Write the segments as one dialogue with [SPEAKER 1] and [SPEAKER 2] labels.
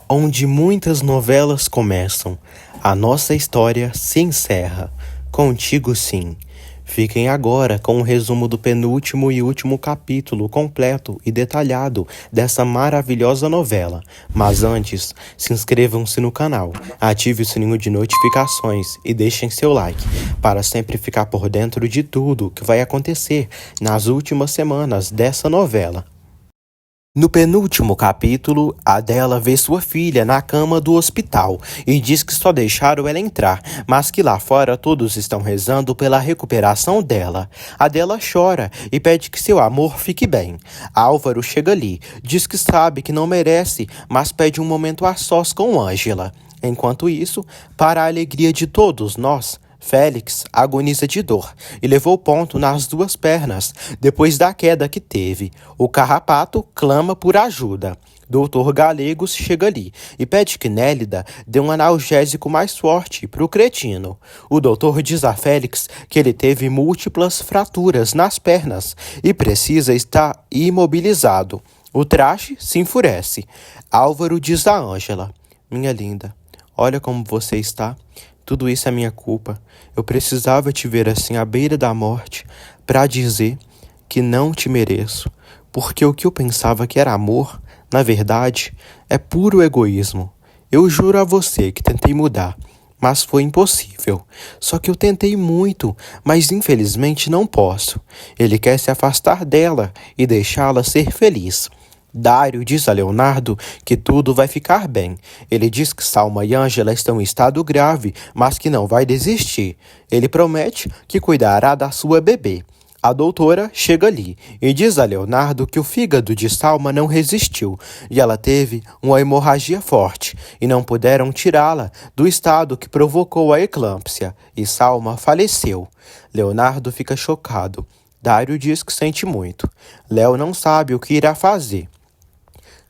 [SPEAKER 1] Onde muitas novelas começam, a nossa história se encerra. Contigo sim. Fiquem agora com o resumo do penúltimo e último capítulo completo e detalhado dessa maravilhosa novela. Mas antes, se inscrevam-se no canal, ative o sininho de notificações e deixem seu like, para sempre ficar por dentro de tudo que vai acontecer nas últimas semanas dessa novela. No penúltimo capítulo, Adela vê sua filha na cama do hospital e diz que só deixaram ela entrar, mas que lá fora todos estão rezando pela recuperação dela. Adela chora e pede que seu amor fique bem. Álvaro chega ali, diz que sabe que não merece, mas pede um momento a sós com Ângela. Enquanto isso, para a alegria de todos nós, Félix agoniza de dor e levou ponto nas duas pernas depois da queda que teve. O carrapato clama por ajuda. Doutor Galegos chega ali e pede que Nélida dê um analgésico mais forte para o cretino. O doutor diz a Félix que ele teve múltiplas fraturas nas pernas e precisa estar imobilizado. O traste se enfurece. Álvaro diz a Ângela: "Minha linda, olha como você está. Tudo isso é minha culpa. Eu precisava te ver assim à beira da morte para dizer que não te mereço, porque o que eu pensava que era amor, na verdade, é puro egoísmo. Eu juro a você que tentei mudar, mas foi impossível. Só que eu tentei muito, mas infelizmente não posso. Ele quer se afastar dela e deixá-la ser feliz." Dário diz a Leonardo que tudo vai ficar bem. Ele diz que Salma e Ângela estão em estado grave, mas que não vai desistir. Ele promete que cuidará da sua bebê. A doutora chega ali e diz a Leonardo que o fígado de Salma não resistiu e ela teve uma hemorragia forte e não puderam tirá-la do estado que provocou a eclâmpsia e Salma faleceu. Leonardo fica chocado. Dário diz que sente muito. Léo não sabe o que irá fazer.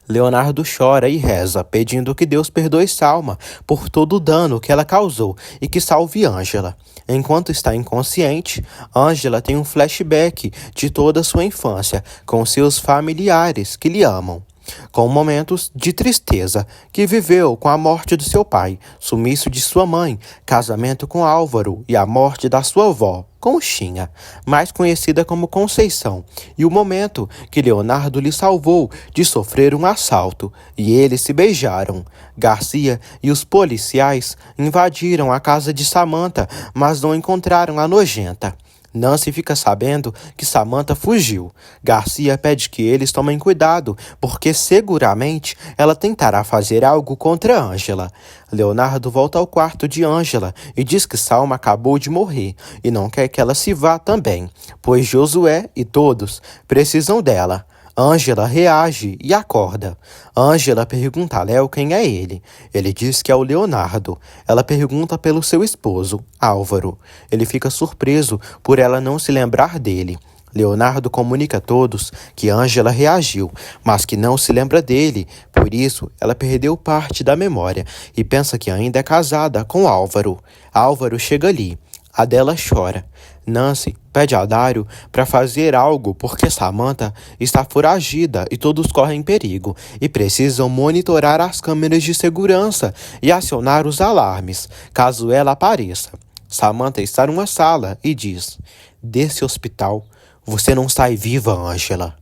[SPEAKER 1] Leonardo chora e reza, pedindo que Deus perdoe Salma por todo o dano que ela causou e que salve Ângela. Enquanto está inconsciente, Ângela tem um flashback de toda a sua infância com seus familiares que lhe amam, com momentos de tristeza que viveu com a morte do seu pai, sumiço de sua mãe, casamento com Álvaro e a morte da sua avó, Conchinha, mais conhecida como Conceição, e o momento que Leonardo lhe salvou de sofrer um assalto, e eles se beijaram. Garcia e os policiais invadiram a casa de Samantha, mas não encontraram a nojenta. Nancy fica sabendo que Samantha fugiu. Garcia pede que eles tomem cuidado, porque seguramente ela tentará fazer algo contra Ângela. Leonardo volta ao quarto de Ângela e diz que Salma acabou de morrer e não quer que ela se vá também, pois Josué e todos precisam dela. Ângela reage e acorda. Ângela pergunta a Léo quem é ele. Ele diz que é o Leonardo. Ela pergunta pelo seu esposo, Álvaro. Ele fica surpreso por ela não se lembrar dele. Leonardo comunica a todos que Ângela reagiu, mas que não se lembra dele. Por isso, ela perdeu parte da memória e pensa que ainda é casada com Álvaro. Álvaro chega ali. Adela chora. Nancy pede a Dário para fazer algo porque Samantha está foragida e todos correm perigo e precisam monitorar as câmeras de segurança e acionar os alarmes caso ela apareça. Samantha está numa sala e diz: "Desse hospital, você não sai viva, Ângela."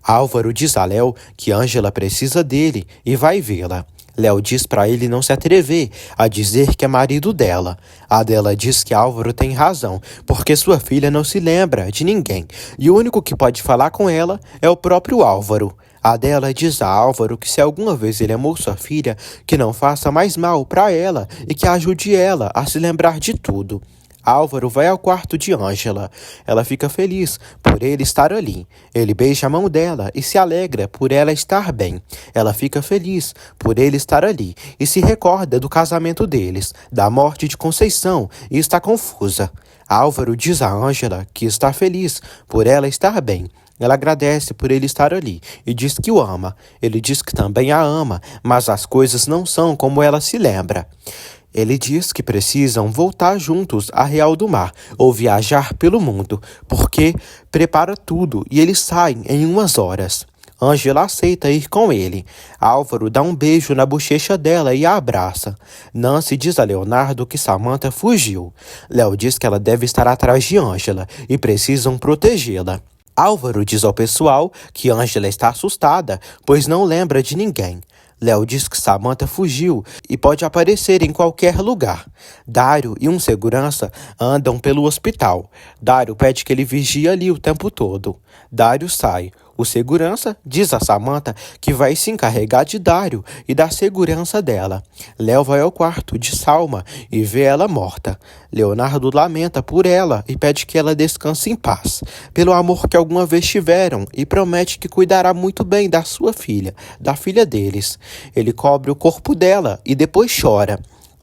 [SPEAKER 1] Álvaro diz a Léo que Ângela precisa dele e vai vê-la. Léo diz para ele não se atrever a dizer que é marido dela. Adela diz que Álvaro tem razão, porque sua filha não se lembra de ninguém, e o único que pode falar com ela é o próprio Álvaro. Adela diz a Álvaro que se alguma vez ele amou sua filha, que não faça mais mal para ela e que ajude ela a se lembrar de tudo. Álvaro vai ao quarto de Ângela. Ela fica feliz por ele estar ali. Ele beija a mão dela e se alegra por ela estar bem. Ela fica feliz por ele estar ali e se recorda do casamento deles, da morte de Conceição e está confusa. Álvaro diz a Ângela que está feliz por ela estar bem. Ela agradece por ele estar ali e diz que o ama. Ele diz que também a ama, mas as coisas não são como ela se lembra. Ele diz que precisam voltar juntos a Real do Mar ou viajar pelo mundo, porque prepara tudo e eles saem em umas horas. Ângela aceita ir com ele. Álvaro dá um beijo na bochecha dela e a abraça. Nancy diz a Leonardo que Samantha fugiu. Léo diz que ela deve estar atrás de Ângela e precisam protegê-la. Álvaro diz ao pessoal que Ângela está assustada, pois não lembra de ninguém. Léo diz que Samantha fugiu e pode aparecer em qualquer lugar. Dário e um segurança andam pelo hospital. Dário pede que ele vigie ali o tempo todo. Dário sai. O segurança diz a Samantha que vai se encarregar de Dário e da segurança dela. Léo vai ao quarto de Salma e vê ela morta. Leonardo lamenta por ela e pede que ela descanse em paz, pelo amor que alguma vez tiveram, e promete que cuidará muito bem da sua filha, da filha deles. Ele cobre o corpo dela e depois chora.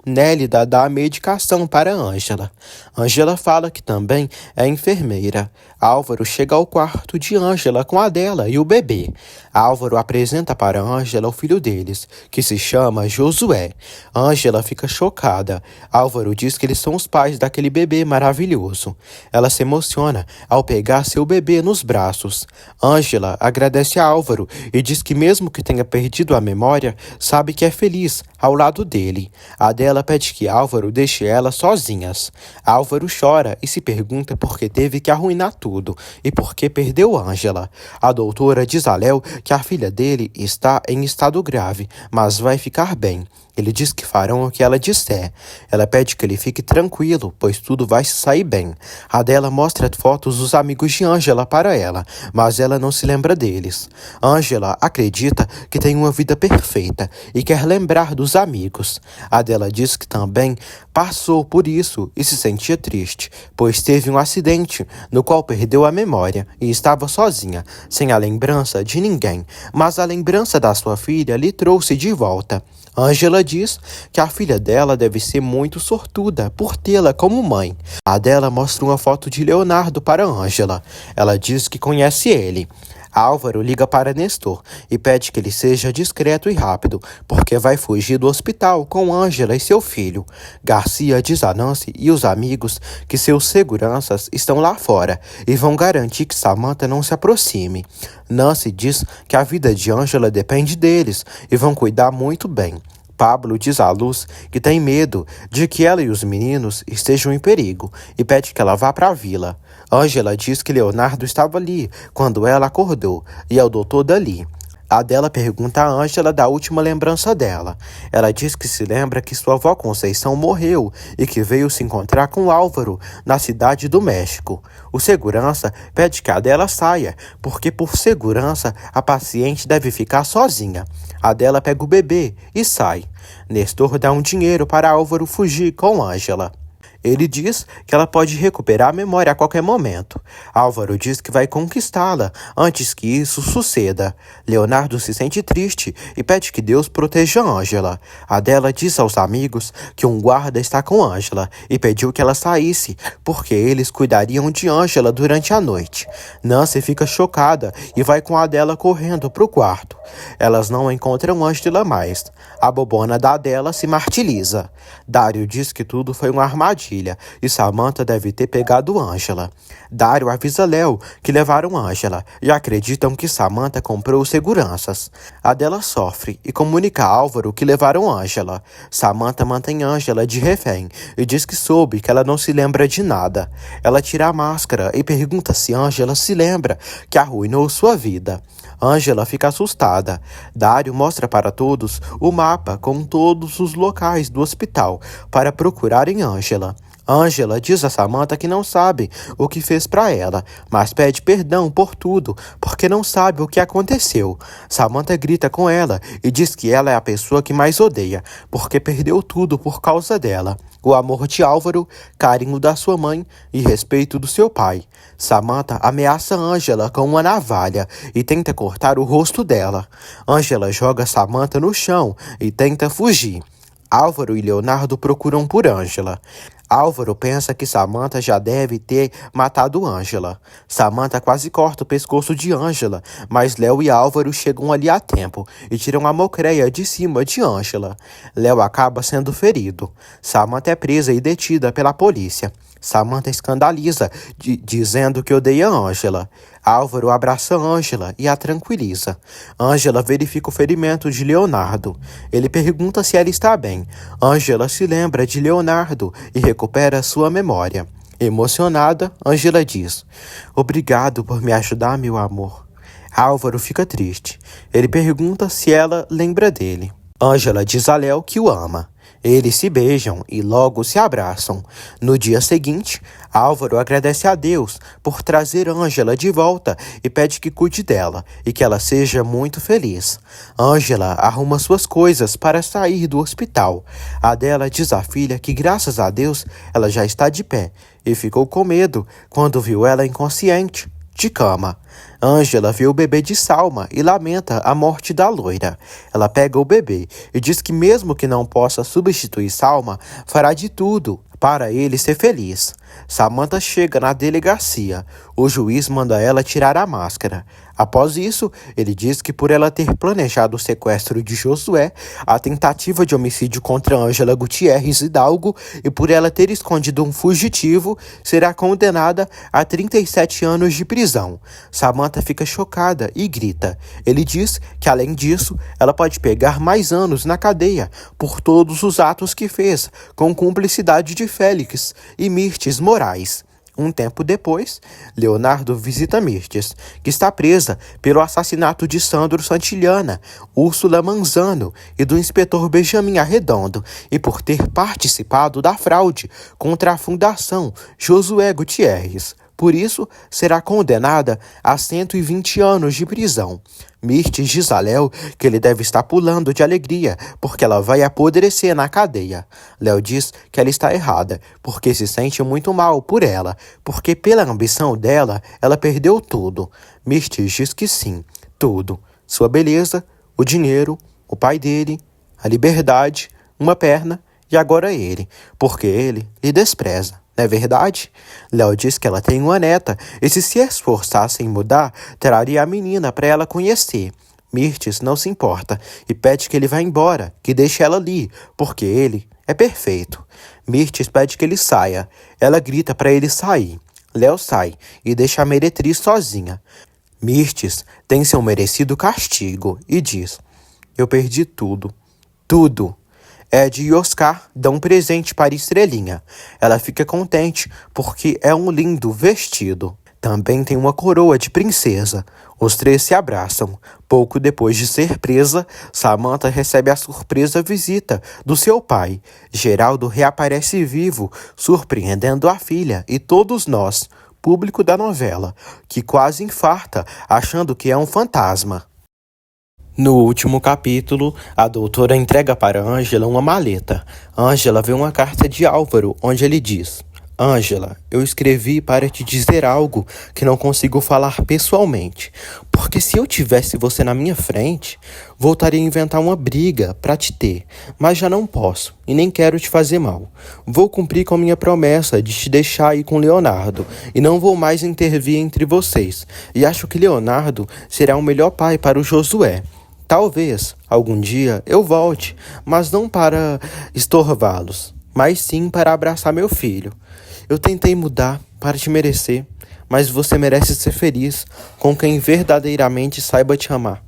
[SPEAKER 1] Nélida dá a medicação para Ângela. Ângela fala que também é enfermeira. Álvaro chega ao quarto de Ângela com a dela e o bebê. Álvaro apresenta para Ângela o filho deles, que se chama Josué. Ângela fica chocada. Álvaro diz que eles são os pais daquele bebê maravilhoso. Ela se emociona ao pegar seu bebê nos braços. Ângela agradece a Álvaro e diz que mesmo que tenha perdido a memória, sabe que é feliz ao lado dele. A dela pede que Álvaro deixe elas sozinhas. Álvaro chora e se pergunta por que teve que arruinar tudo e por que perdeu Ângela. A doutora diz a Léo que a filha dele está em estado grave, mas vai ficar bem. Ele diz que farão o que ela disser. Ela pede que ele fique tranquilo, pois tudo vai se sair bem. A dela mostra fotos dos amigos de Ângela para ela, mas ela não se lembra deles. Ângela acredita que tem uma vida perfeita e quer lembrar dos amigos. A dela diz que também passou por isso e se sentia triste, pois teve um acidente no qual perdeu a memória e estava sozinha, sem a lembrança de ninguém, mas a lembrança da sua filha lhe trouxe de volta. Ângela diz que a filha dela deve ser muito sortuda por tê-la como mãe. A dela mostra uma foto de Leonardo para Ângela. Ela diz que conhece ele. Álvaro liga para Nestor e pede que ele seja discreto e rápido, porque vai fugir do hospital com Ângela e seu filho. Garcia diz a Nancy e os amigos que seus seguranças estão lá fora e vão garantir que Samantha não se aproxime. Nancy diz que a vida de Ângela depende deles e vão cuidar muito bem. Pablo diz à Luz que tem medo de que ela e os meninos estejam em perigo e pede que ela vá para a vila. Ângela diz que Leonardo estava ali quando ela acordou e é o doutor dali. A dela pergunta a Ângela da última lembrança dela. Ela diz que se lembra que sua avó Conceição morreu e que veio se encontrar com Álvaro na cidade do México. O segurança pede que a dela saia, porque por segurança a paciente deve ficar sozinha. A dela pega o bebê e sai. Nestor dá um dinheiro para Álvaro fugir com Ângela. Ele diz que ela pode recuperar a memória a qualquer momento. Álvaro diz que vai conquistá-la antes que isso suceda. Leonardo se sente triste e pede que Deus proteja Ângela. Adela diz aos amigos que um guarda está com Ângela e pediu que ela saísse, porque eles cuidariam de Ângela durante a noite. Nancy fica chocada e vai com Adela correndo para o quarto. Elas não encontram Ângela mais. A bobona da Adela se martiriza. Dário diz que tudo foi uma armadilha e Samantha deve ter pegado Ângela. Dário avisa Léo que levaram Ângela e acreditam que Samantha comprou os seguranças. Adela sofre e comunica a Álvaro que levaram Ângela. Samantha mantém Ângela de refém e diz que soube que ela não se lembra de nada. Ela tira a máscara e pergunta se Ângela se lembra que arruinou sua vida. Ângela fica assustada. Dário mostra para todos o mapa com todos os locais do hospital para procurarem Ângela. Ângela diz a Samantha que não sabe o que fez para ela, mas pede perdão por tudo, porque não sabe o que aconteceu. Samantha grita com ela e diz que ela é a pessoa que mais odeia, porque perdeu tudo por causa dela. O amor de Álvaro, carinho da sua mãe e respeito do seu pai. Samantha ameaça Ângela com uma navalha e tenta cortar o rosto dela. Ângela joga Samantha no chão e tenta fugir. Álvaro e Leonardo procuram por Ângela. Álvaro pensa que Samantha já deve ter matado Ângela. Samantha quase corta o pescoço de Ângela, mas Léo e Álvaro chegam ali a tempo e tiram a mocreia de cima de Ângela. Léo acaba sendo ferido. Samantha é presa e detida pela polícia. Samantha escandaliza, dizendo que odeia Ângela. Álvaro abraça Ângela e a tranquiliza. Ângela verifica o ferimento de Leonardo. Ele pergunta se ela está bem. Ângela se lembra de Leonardo e recupera sua memória. Emocionada, Ângela diz: "Obrigado por me ajudar, meu amor." Álvaro fica triste. Ele pergunta se ela lembra dele. Ângela diz a Léo que o ama. Eles se beijam e logo se abraçam. No dia seguinte, Álvaro agradece a Deus por trazer Ângela de volta e pede que cuide dela e que ela seja muito feliz. Ângela arruma suas coisas para sair do hospital. Adela diz à filha que, graças a Deus, ela já está de pé e ficou com medo quando viu ela inconsciente de cama. Ângela vê o bebê de Salma e lamenta a morte da loira. Ela pega o bebê e diz que mesmo que não possa substituir Salma, fará de tudo para ele ser feliz. Samantha chega na delegacia. O juiz manda ela tirar a máscara. Após isso, ele diz que por ela ter planejado o sequestro de Josué, a tentativa de homicídio contra Ângela Gutierrez Hidalgo e por ela ter escondido um fugitivo, será condenada a 37 anos de prisão. Samantha fica chocada e grita. Ele diz que, além disso, ela pode pegar mais anos na cadeia por todos os atos que fez, com cumplicidade de Félix e Mirtes Moraes. Um tempo depois, Leonardo visita Mirtes, que está presa pelo assassinato de Sandro Santillana, Úrsula Manzano e do inspetor Benjamin Arredondo, e por ter participado da fraude contra a Fundação Josué Gutierrez. Por isso, será condenada a 120 anos de prisão. Mirtes diz a Léo que ele deve estar pulando de alegria, porque ela vai apodrecer na cadeia. Léo diz que ela está errada, porque se sente muito mal por ela, porque pela ambição dela, ela perdeu tudo. Mirtes diz que sim, tudo. Sua beleza, o dinheiro, o pai dele, a liberdade, uma perna e agora ele, porque ele lhe despreza. Não é verdade? Léo diz que ela tem uma neta e se esforçasse em mudar, traria a menina para ela conhecer. Mirtes não se importa e pede que ele vá embora, que deixe ela ali, porque ele é perfeito. Mirtes pede que ele saia. Ela grita para ele sair. Léo sai e deixa a meretriz sozinha. Mirtes tem seu merecido castigo e diz: "Eu perdi tudo. Tudo." Ed e Oscar dão um presente para Estrelinha. Ela fica contente porque é um lindo vestido. Também tem uma coroa de princesa. Os três se abraçam. Pouco depois de ser presa, Samantha recebe a surpresa visita do seu pai. Geraldo reaparece vivo, surpreendendo a filha e todos nós, público da novela, que quase infarta, achando que é um fantasma. No último capítulo, a doutora entrega para Ângela uma maleta. Ângela vê uma carta de Álvaro, onde ele diz: "Ângela, eu escrevi para te dizer algo que não consigo falar pessoalmente, porque se eu tivesse você na minha frente, voltaria a inventar uma briga para te ter, mas já não posso e nem quero te fazer mal. Vou cumprir com a minha promessa de te deixar ir com Leonardo e não vou mais intervir entre vocês, e acho que Leonardo será o melhor pai para o Josué. Talvez, algum dia, eu volte, mas não para estorvá-los, mas sim para abraçar meu filho. Eu tentei mudar para te merecer, mas você merece ser feliz com quem verdadeiramente saiba te amar."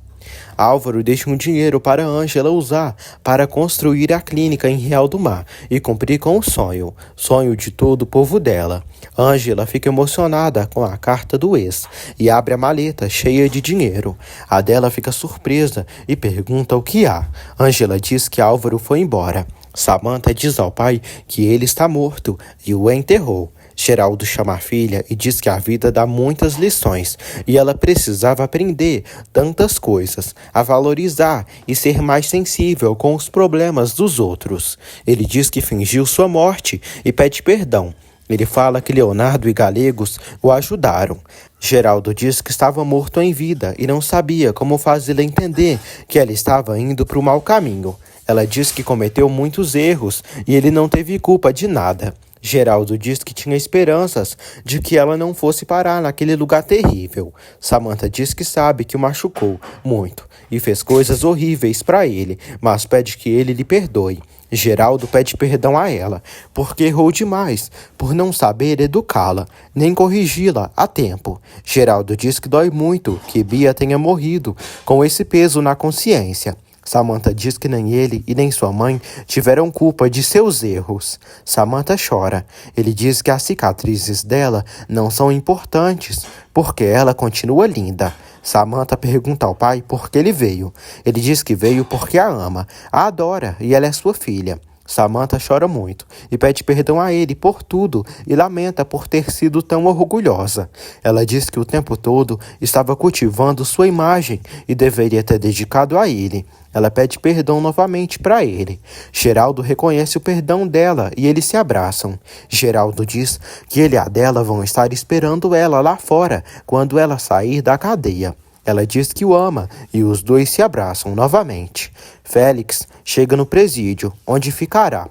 [SPEAKER 1] Álvaro deixa um dinheiro para Ângela usar para construir a clínica em Real do Mar e cumprir com o sonho de todo o povo dela. Ângela fica emocionada com a carta do ex e abre a maleta cheia de dinheiro. Adela fica surpresa e pergunta o que há. Ângela diz que Álvaro foi embora. Samantha diz ao pai que ele está morto e o enterrou. Geraldo chama a filha e diz que a vida dá muitas lições e ela precisava aprender tantas coisas, a valorizar e ser mais sensível com os problemas dos outros. Ele diz que fingiu sua morte e pede perdão. Ele fala que Leonardo e Galegos o ajudaram. Geraldo diz que estava morto em vida e não sabia como fazê-la entender que ela estava indo para o mau caminho. Ela diz que cometeu muitos erros e ele não teve culpa de nada. Geraldo diz que tinha esperanças de que ela não fosse parar naquele lugar terrível. Samantha diz que sabe que o machucou muito e fez coisas horríveis para ele, mas pede que ele lhe perdoe. Geraldo pede perdão a ela, porque errou demais, por não saber educá-la, nem corrigi-la a tempo. Geraldo diz que dói muito que Bia tenha morrido com esse peso na consciência. Samantha diz que nem ele e nem sua mãe tiveram culpa de seus erros. Samantha chora. Ele diz que as cicatrizes dela não são importantes, porque ela continua linda. Samantha pergunta ao pai por que ele veio. Ele diz que veio porque a ama, a adora e ela é sua filha. Samantha chora muito e pede perdão a ele por tudo e lamenta por ter sido tão orgulhosa. Ela diz que o tempo todo estava cultivando sua imagem e deveria ter dedicado a ele. Ela pede perdão novamente para ele. Geraldo reconhece o perdão dela e eles se abraçam. Geraldo diz que ele e a Adela vão estar esperando ela lá fora quando ela sair da cadeia. Ela diz que o ama e os dois se abraçam novamente. Félix chega no presídio, onde ficará.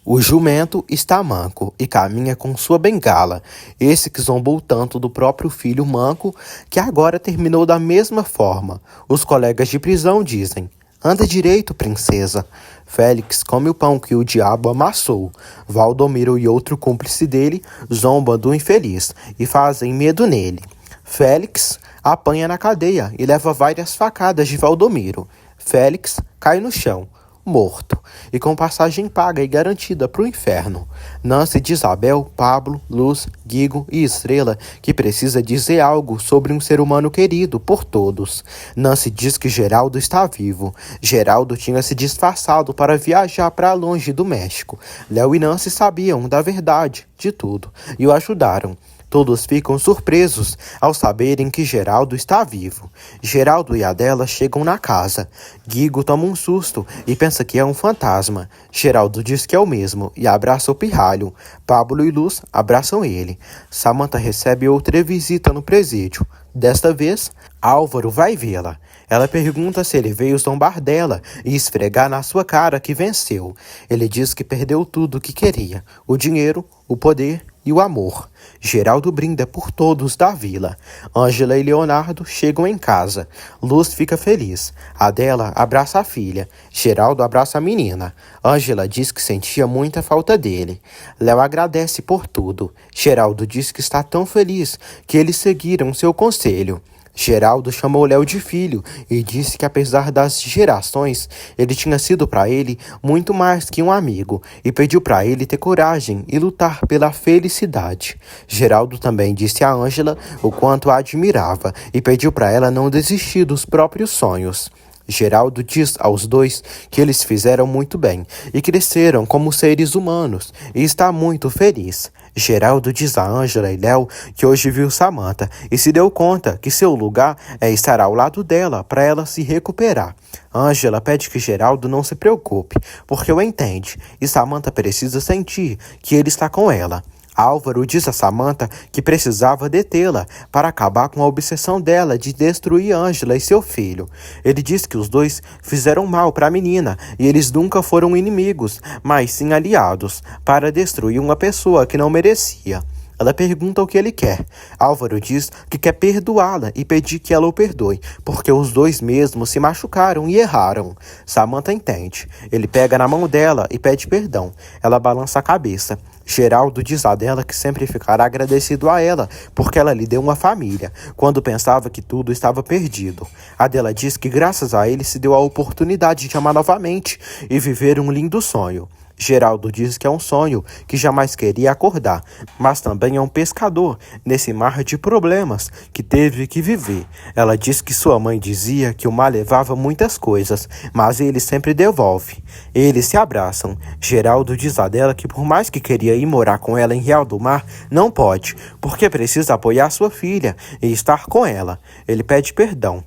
[SPEAKER 1] O jumento está manco e caminha com sua bengala. Esse que zombou tanto do próprio filho manco, que agora terminou da mesma forma. Os colegas de prisão dizem: "Anda direito, princesa." Félix come o pão que o diabo amassou. Valdomiro e outro cúmplice dele zombam do infeliz e fazem medo nele. Félix apanha na cadeia e leva várias facadas de Valdomiro. Félix cai no chão, morto, e com passagem paga e garantida para o inferno. Nancy diz a Abel, Pablo, Luz, Guigo e Estrela que precisa dizer algo sobre um ser humano querido por todos. Nancy diz que Geraldo está vivo. Geraldo tinha se disfarçado para viajar para longe do México. Léo e Nancy sabiam da verdade de tudo e o ajudaram. Todos ficam surpresos ao saberem que Geraldo está vivo. Geraldo e Adela chegam na casa. Guigo toma um susto e pensa que é um fantasma. Geraldo diz que é o mesmo e abraça o pirralho. Pablo e Luz abraçam ele. Samantha recebe outra visita no presídio. Desta vez, Álvaro vai vê-la. Ela pergunta se ele veio zombar dela e esfregar na sua cara que venceu. Ele diz que perdeu tudo o que queria: o dinheiro, o poder e o amor. Geraldo brinda por todos da vila. Ângela e Leonardo chegam em casa. Luz fica feliz. Adela abraça a filha. Geraldo abraça a menina. Ângela diz que sentia muita falta dele. Léo agradece por tudo. Geraldo diz que está tão feliz que eles seguiram seu conselho. Geraldo chamou Léo de filho e disse que apesar das gerações, ele tinha sido para ele muito mais que um amigo e pediu para ele ter coragem e lutar pela felicidade. Geraldo também disse a Ângela o quanto a admirava e pediu para ela não desistir dos próprios sonhos. Geraldo diz aos dois que eles fizeram muito bem e cresceram como seres humanos e está muito feliz. Geraldo diz a Ângela e Léo que hoje viu Samantha e se deu conta que seu lugar é estar ao lado dela para ela se recuperar. Ângela pede que Geraldo não se preocupe, porque o entende e Samantha precisa sentir que ele está com ela. Álvaro diz a Samantha que precisava detê-la para acabar com a obsessão dela de destruir Ângela e seu filho. Ele diz que os dois fizeram mal para a menina e eles nunca foram inimigos, mas sim aliados, para destruir uma pessoa que não merecia. Ela pergunta o que ele quer. Álvaro diz que quer perdoá-la e pedir que ela o perdoe, porque os dois mesmos se machucaram e erraram. Samantha entende. Ele pega na mão dela e pede perdão. Ela balança a cabeça. Geraldo diz a dela que sempre ficará agradecido a ela, porque ela lhe deu uma família, quando pensava que tudo estava perdido. Adela diz que graças a ele se deu a oportunidade de amar novamente e viver um lindo sonho. Geraldo diz que é um sonho que jamais queria acordar, mas também é um pescador nesse mar de problemas que teve que viver. Ela diz que sua mãe dizia que o mar levava muitas coisas, mas ele sempre devolve. Eles se abraçam. Geraldo diz a dela que por mais que queria ir morar com ela em Real do Mar, não pode, porque precisa apoiar sua filha e estar com ela. Ele pede perdão.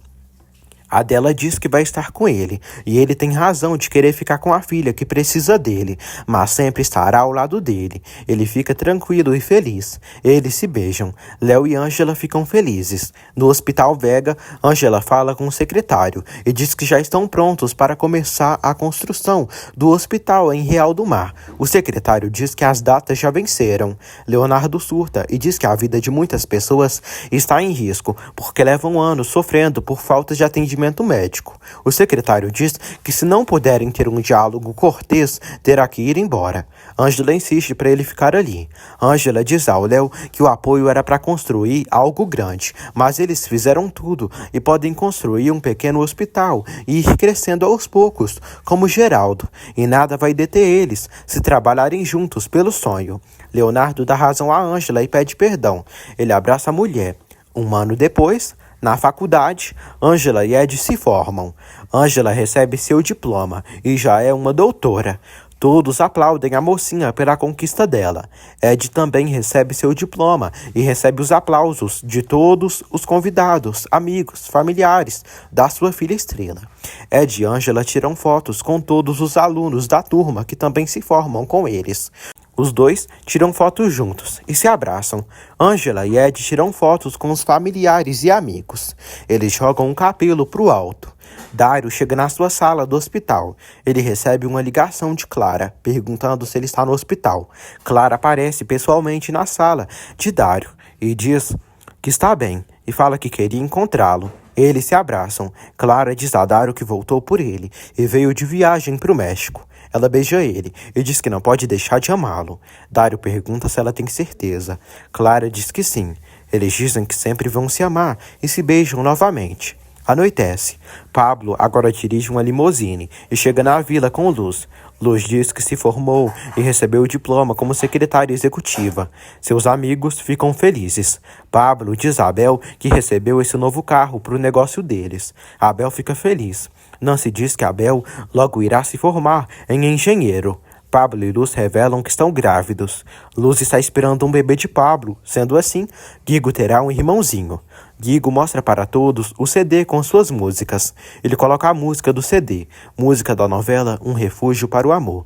[SPEAKER 1] Adela diz que vai estar com ele, e ele tem razão de querer ficar com a filha que precisa dele, mas sempre estará ao lado dele. Ele fica tranquilo e feliz. Eles se beijam. Léo e Ângela ficam felizes. No Hospital Vega, Ângela fala com o secretário e diz que já estão prontos para começar a construção do hospital em Real do Mar. O secretário diz que as datas já venceram. Leonardo surta e diz que a vida de muitas pessoas está em risco, porque levam anos sofrendo por falta de atendimento médico. O secretário diz que se não puderem ter um diálogo cortês, terá que ir embora. Ângela insiste para ele ficar ali. Ângela diz ao Léo que o apoio era para construir algo grande, mas eles fizeram tudo e podem construir um pequeno hospital e ir crescendo aos poucos, como Geraldo, e nada vai deter eles se trabalharem juntos pelo sonho. Leonardo dá razão a Ângela e pede perdão. Ele abraça a mulher. Um ano depois, na faculdade, Ângela e Ed se formam. Ângela recebe seu diploma e já é uma doutora. Todos aplaudem a mocinha pela conquista dela. Ed também recebe seu diploma e recebe os aplausos de todos os convidados, amigos, familiares da sua filha Estrela. Ed e Ângela tiram fotos com todos os alunos da turma que também se formam com eles. Os dois tiram fotos juntos e se abraçam. Ângela e Ed tiram fotos com os familiares e amigos. Eles jogam um capelo pro alto. Dário chega na sua sala do hospital. Ele recebe uma ligação de Clara, perguntando se ele está no hospital. Clara aparece pessoalmente na sala de Dário e diz que está bem e fala que queria encontrá-lo. Eles se abraçam. Clara diz a Dário que voltou por ele e veio de viagem para o México. Ela beija ele e diz que não pode deixar de amá-lo. Dário pergunta se ela tem certeza. Clara diz que sim. Eles dizem que sempre vão se amar e se beijam novamente. Anoitece. Pablo agora dirige uma limusine e chega na vila com Luz. Luz diz que se formou e recebeu o diploma como secretária executiva. Seus amigos ficam felizes. Pablo diz a Abel que recebeu esse novo carro para o negócio deles. Abel fica feliz. Nancy diz que Abel logo irá se formar em engenheiro. Pablo e Luz revelam que estão grávidos. Luz está esperando um bebê de Pablo. Sendo assim, Guigo terá um irmãozinho. Guigo mostra para todos o CD com suas músicas. Ele coloca a música do CD, música da novela Um Refúgio para o Amor.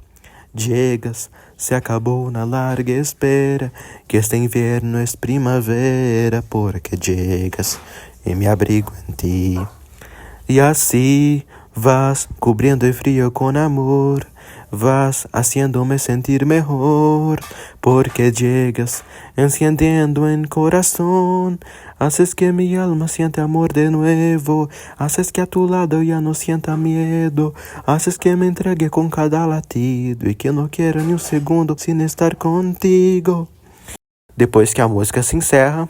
[SPEAKER 1] Diegas, se acabou na larga espera, que este inverno é primavera, porque llegas e me abrigo em ti. E assim vas cobrindo el frío con amor, vas haciéndome sentir mejor, porque llegas enciendiendo en corazón, haces que mi alma sienta amor de nuevo, haces que a tu lado ya no sienta miedo, haces que me entregue con cada latido y que no quiera ni un segundo sin estar contigo. Depois que a música se encerra,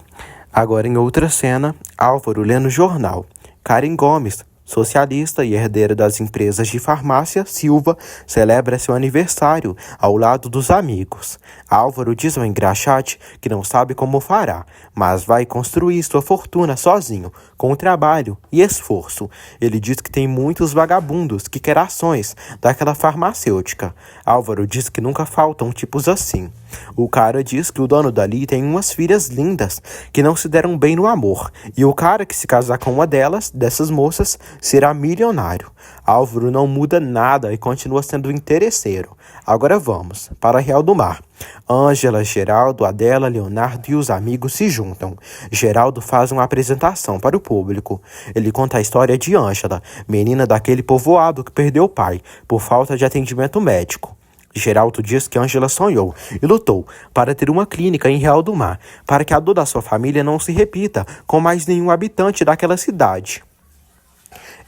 [SPEAKER 1] agora em outra cena, Álvaro lê no jornal. Karen Gomes, socialista e herdeira das empresas de farmácia, Silva, celebra seu aniversário ao lado dos amigos. Álvaro diz ao engraxate que não sabe como fará, mas vai construir sua fortuna sozinho, com trabalho e esforço. Ele diz que tem muitos vagabundos que querem ações daquela farmacêutica. Álvaro diz que nunca faltam tipos assim. O cara diz que o dono dali tem umas filhas lindas que não se deram bem no amor, e o cara que se casar com uma dessas moças, será milionário. Álvaro não muda nada e continua sendo interesseiro. Agora vamos para Real do Mar. Ângela, Geraldo, Adela, Leonardo e os amigos se juntam. Geraldo faz uma apresentação para o público. Ele conta a história de Ângela, menina daquele povoado que perdeu o pai por falta de atendimento médico. Geraldo diz que Ângela sonhou e lutou para ter uma clínica em Real do Mar, para que a dor da sua família não se repita com mais nenhum habitante daquela cidade.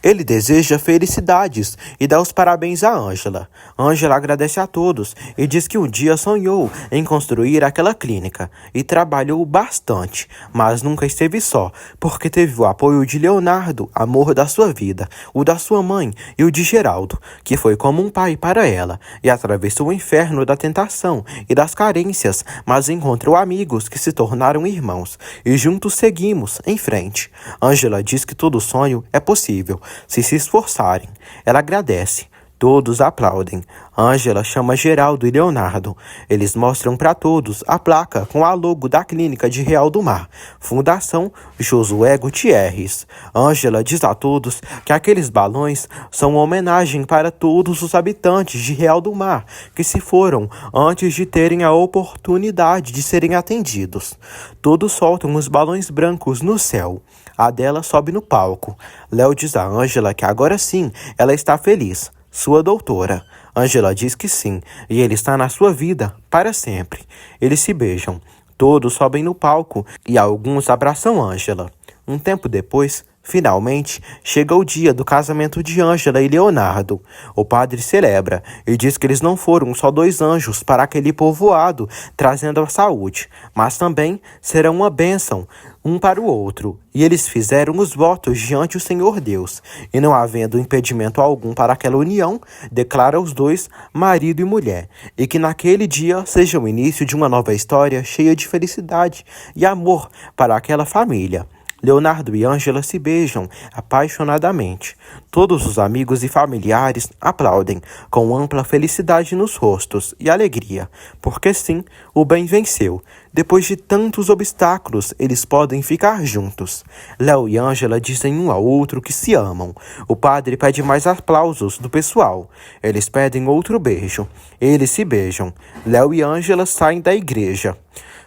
[SPEAKER 1] Ele deseja felicidades e dá os parabéns a Ângela. Ângela agradece a todos e diz que um dia sonhou em construir aquela clínica e trabalhou bastante, mas nunca esteve só, porque teve o apoio de Leonardo, amor da sua vida, o da sua mãe e o de Geraldo, que foi como um pai para ela e atravessou o inferno da tentação e das carências, mas encontrou amigos que se tornaram irmãos e juntos seguimos em frente. Ângela diz que todo sonho é possível se esforçarem. Ela agradece. Todos aplaudem. Ângela chama Geraldo e Leonardo. Eles mostram para todos a placa com a logo da Clínica de Real do Mar, Fundação Josué Gutierrez. Ângela diz a todos que aqueles balões são uma homenagem para todos os habitantes de Real do Mar que se foram antes de terem a oportunidade de serem atendidos. Todos soltam os balões brancos no céu. A dela sobe no palco. Léo diz a Ângela que agora sim ela está feliz. Sua doutora. Ângela diz que sim, e ele está na sua vida para sempre. Eles se beijam. Todos sobem no palco e alguns abraçam Ângela. Um tempo depois, finalmente, chega o dia do casamento de Ângela e Leonardo. O padre celebra e diz que eles não foram só 2 anjos para aquele povoado, trazendo a saúde, mas também serão uma bênção um para o outro. E eles fizeram os votos diante do Senhor Deus, e não havendo impedimento algum para aquela união, declara os 2 marido e mulher, e que naquele dia seja o início de uma nova história cheia de felicidade e amor para aquela família. Leonardo e Ângela se beijam apaixonadamente. Todos os amigos e familiares aplaudem, com ampla felicidade nos rostos e alegria, porque sim, o bem venceu. Depois de tantos obstáculos, eles podem ficar juntos. Léo e Ângela dizem um ao outro que se amam. O padre pede mais aplausos do pessoal. Eles pedem outro beijo. Eles se beijam. Léo e Ângela saem da igreja.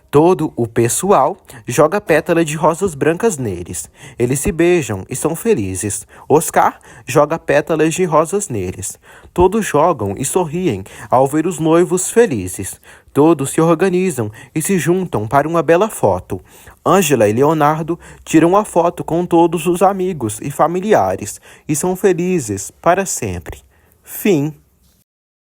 [SPEAKER 1] Todo o pessoal joga pétala de rosas brancas neles. Eles se beijam e são felizes. Oscar joga pétalas de rosas neles. Todos jogam e sorriem ao ver os noivos felizes. Todos se organizam e se juntam para uma bela foto. Ângela e Leonardo tiram a foto com todos os amigos e familiares e são felizes para sempre. Fim.